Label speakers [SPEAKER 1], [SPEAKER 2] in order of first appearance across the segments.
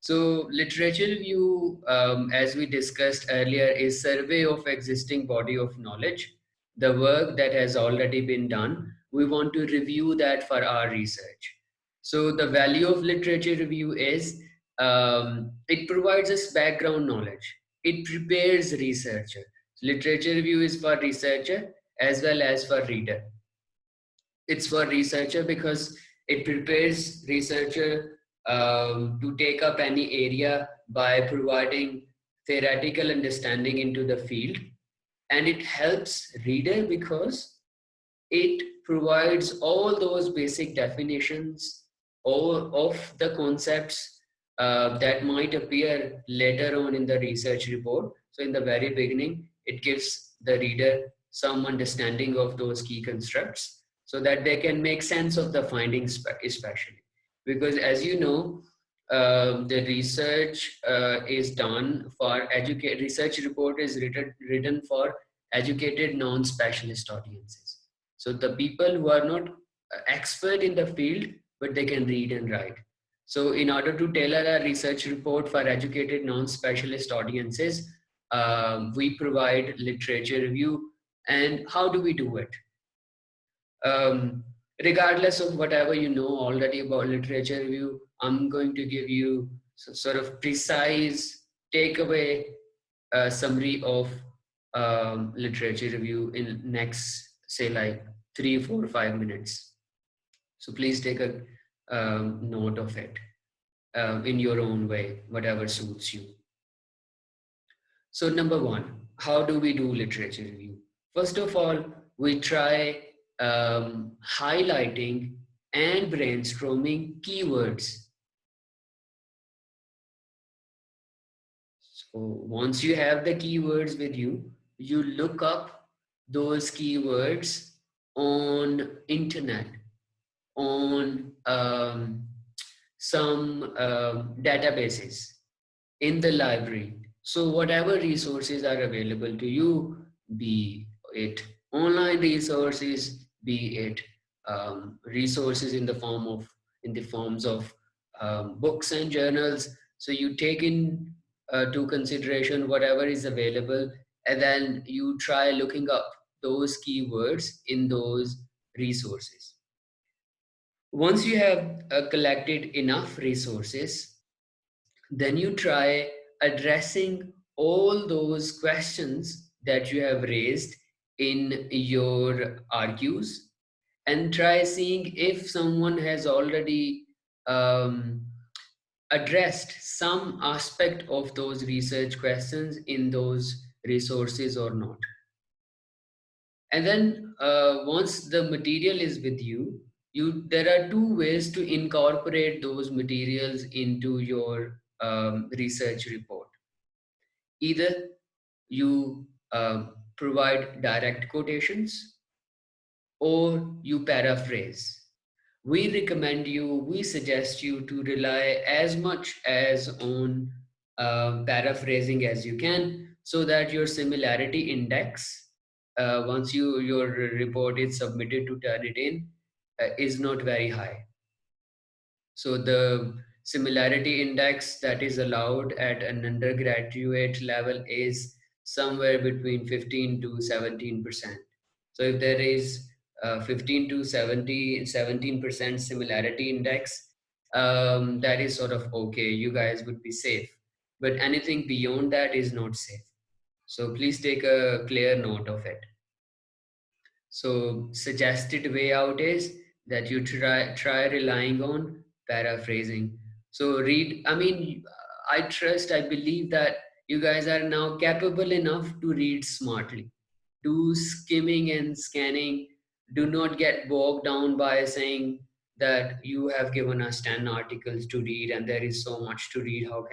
[SPEAKER 1] So literature review, as we discussed earlier, is survey of existing body of knowledge, the work that has already been done. We want to review that for our research. So the value of literature review is it provides us background knowledge. It prepares researcher. Literature review is for researcher as well as for reader. It's for researcher because it prepares researcher to take up any area by providing theoretical understanding into the field, and it helps reader because it provides all those basic definitions of the concepts that might appear later on in the research report. So in the very beginning, it gives the reader some understanding of those key constructs so that they can make sense of the findings, especially. Because as you know, the research is done for educate. Research report is written for educated non-specialist audiences. So the people who are not expert in the field, but they can read and write. So in order to tailor a research report for educated non-specialist audiences, we provide literature review. And how do we do it? Um, Regardless of whatever you know already about literature review, I'm going to give you sort of precise takeaway summary of literature review in next, say, like 3, 4, 5 minutes. So please take a note of it in your own way, whatever suits you. So number one, how do we do literature review? First of all, we try highlighting and brainstorming keywords. So once you have the keywords with you, you look up those keywords on internet, on some databases in the library. So whatever resources are available to you, be it online resources, be it resources in the forms of books and journals. So you take in to consideration whatever is available, and then you try looking up those keywords in those resources. Once you have collected enough resources, then you try addressing all those questions that you have raised in your argues, and try seeing if someone has already um, addressed some aspect of those research questions in those resources or not. And then once the material is with you, there are two ways to incorporate those materials into your research report. Either you provide direct quotations or you paraphrase. We suggest you to rely as much as on paraphrasing as you can, so that your similarity index, once your report is submitted to Turnitin, is not very high. So the similarity index that is allowed at an undergraduate level is somewhere between 15 to 17%. So if there is 15 to 17% similarity index, that is sort of okay. You guys would be safe. But anything beyond that is not safe. So please take a clear note of it. So suggested way out is that you try relying on paraphrasing. So I believe that you guys are now capable enough to read smartly. Do skimming and scanning. Do not get bogged down by saying that you have given us 10 articles to read and there is so much to read. How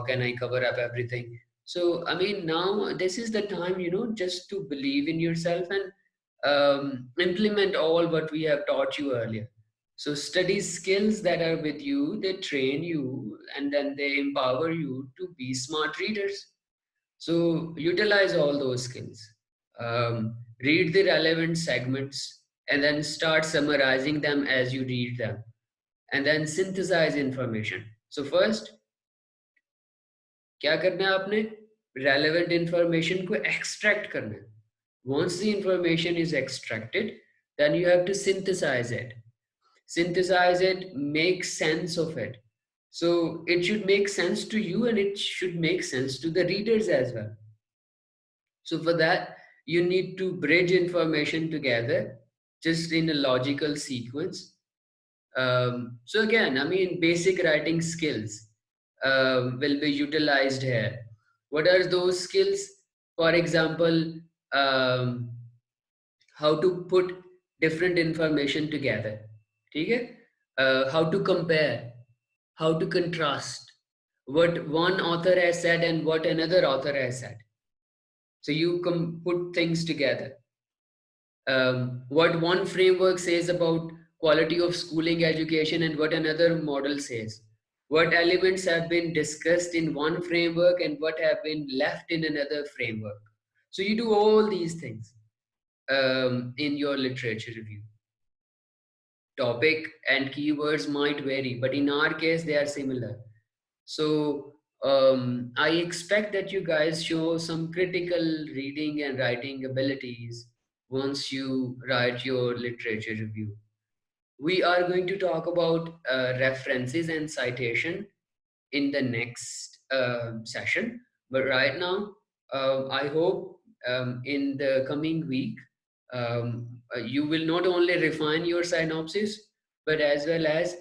[SPEAKER 1] can I cover up everything? So, now this is the time, just to believe in yourself and implement all what we have taught you earlier. So, study skills that are with you, they train you and then they empower you to be smart readers. So, utilize all those skills. Read the relevant segments and then start summarizing them as you read them, and then synthesize information. So first, क्या करना है आपने? Relevant information को extract करना है. Once the information is extracted, then you have to synthesize it. Synthesize it, make sense of it. So it should make sense to you and it should make sense to the readers as well. So for that, you need to bridge information together just in a logical sequence. So again, I mean, basic writing skills will be utilized here. What are those skills? For example, um, how to put different information together. Okay? How to compare, how to contrast what one author has said and what another author has said. So you can put things together. What one framework says about quality of schooling education and what another model says. What elements have been discussed in one framework and what have been left in another framework. So you do all these things in your literature review. Topic and keywords might vary, but in our case, they are similar. So I expect that you guys show some critical reading and writing abilities once you write your literature review. We are going to talk about references and citation in the next session. But right now, I hope in the coming week, you will not only refine your synopsis, but as well as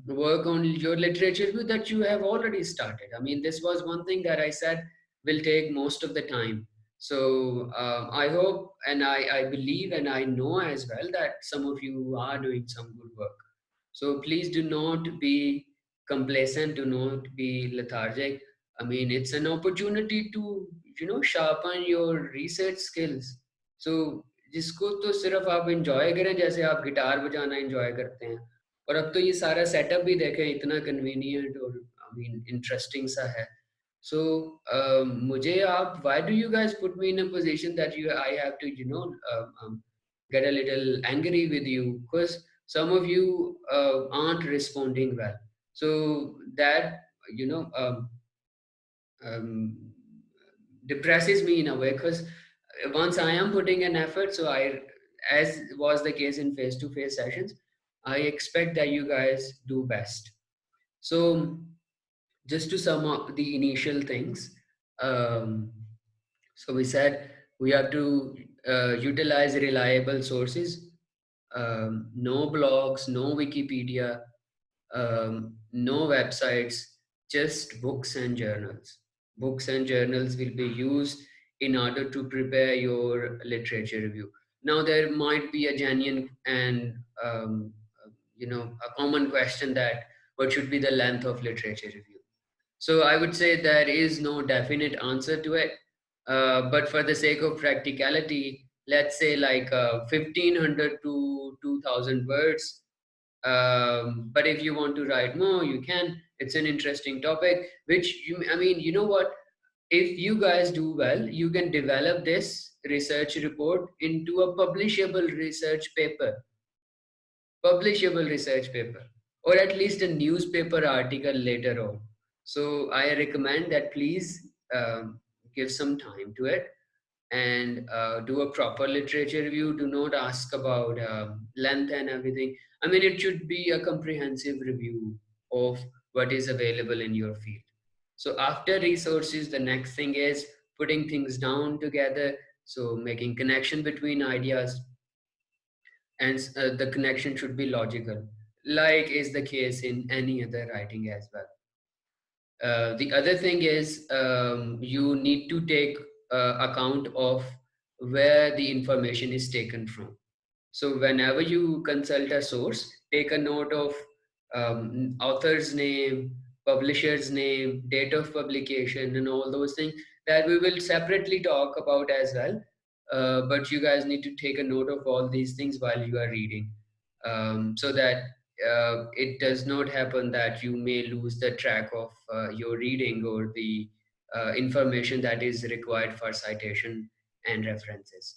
[SPEAKER 1] work on your literature review that you have already started. I mean, this was one thing that I said will take most of the time. So I hope and I believe and I know as well that some of you are doing some good work. So please do not be complacent, do not be lethargic. I mean, it's an opportunity to, sharpen your research skills. So जिसको तो सिर्फ आप enjoy करें जैसे आप guitar बजाना enjoy करते हैं और अब तो ये सारा सेटअप भी देखें इतना कन्वीनियंट और आई मीन इंटरेस्टिंग सा है so मुझे आप why do you guys put me in a position that I have to get a little angry with you because some of you aren't responding well so that you know um, depresses me in a way because once I am putting an effort so I as was the case in face-to-face sessions I expect that you guys do best so just to sum up the initial things um, so we said we have to utilize reliable sources, no blogs, no Wikipedia, no websites, just books and journals. Books and journals will be used in order to prepare your literature review. Now there might be a genuine and a common question that what should be the length of literature review? So I would say there is no definite answer to it. But for the sake of practicality, let's say like 1500 to 2000 words. But if you want to write more, you can. It's an interesting topic, I mean, you know what? If you guys do well, you can develop this research report into a publishable research paper, or at least a newspaper article later on. So I recommend that please give some time to it and do a proper literature review. Do not ask about length and everything. I mean, it should be a comprehensive review of what is available in your field. So after resources, the next thing is putting things down together. So making connection between ideas, and the connection should be logical, like is the case in any other writing as well. The other thing is you need to take account of where the information is taken from. So whenever you consult a source, take a note of author's name, publisher's name, date of publication, and all those things that we will separately talk about as well. But you guys need to take a note of all these things while you are reading, so that it does not happen that you may lose the track of your reading or the information that is required for citation and references.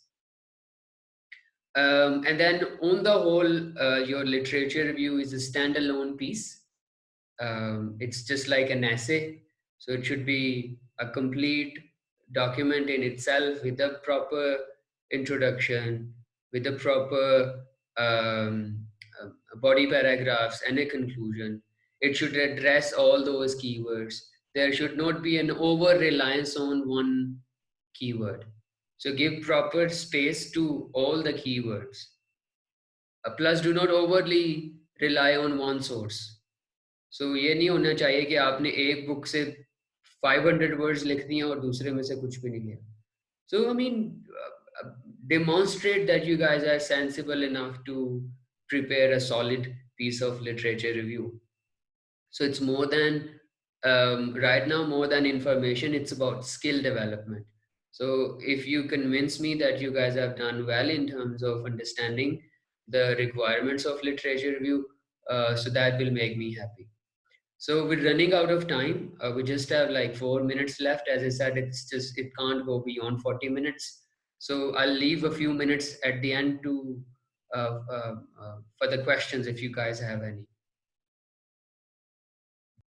[SPEAKER 1] And then on the whole, your literature review is a standalone piece. It's just like an essay. So it should be a complete document in itself with a proper introduction, with a proper body paragraphs and a conclusion. It should address all those keywords. There should not be an over reliance on one keyword. So give proper space to all the keywords. Plus, do not overly rely on one source. So ये नहीं होना चाहिए कि आपने एक book से 500 words लिख दिए और दूसरे में से कुछ भी नहीं लिया. So I mean, demonstrate that you guys are sensible enough to prepare a solid piece of literature review. So it's more than right now, more than information, it's about skill development. So if you convince me that you guys have done well in terms of understanding the requirements of literature review, so that will make me happy. So we're running out of time. We just have like 4 minutes left. As I said, it can't go beyond 40 minutes. So I'll leave a few minutes at the end to for the questions if you guys have any.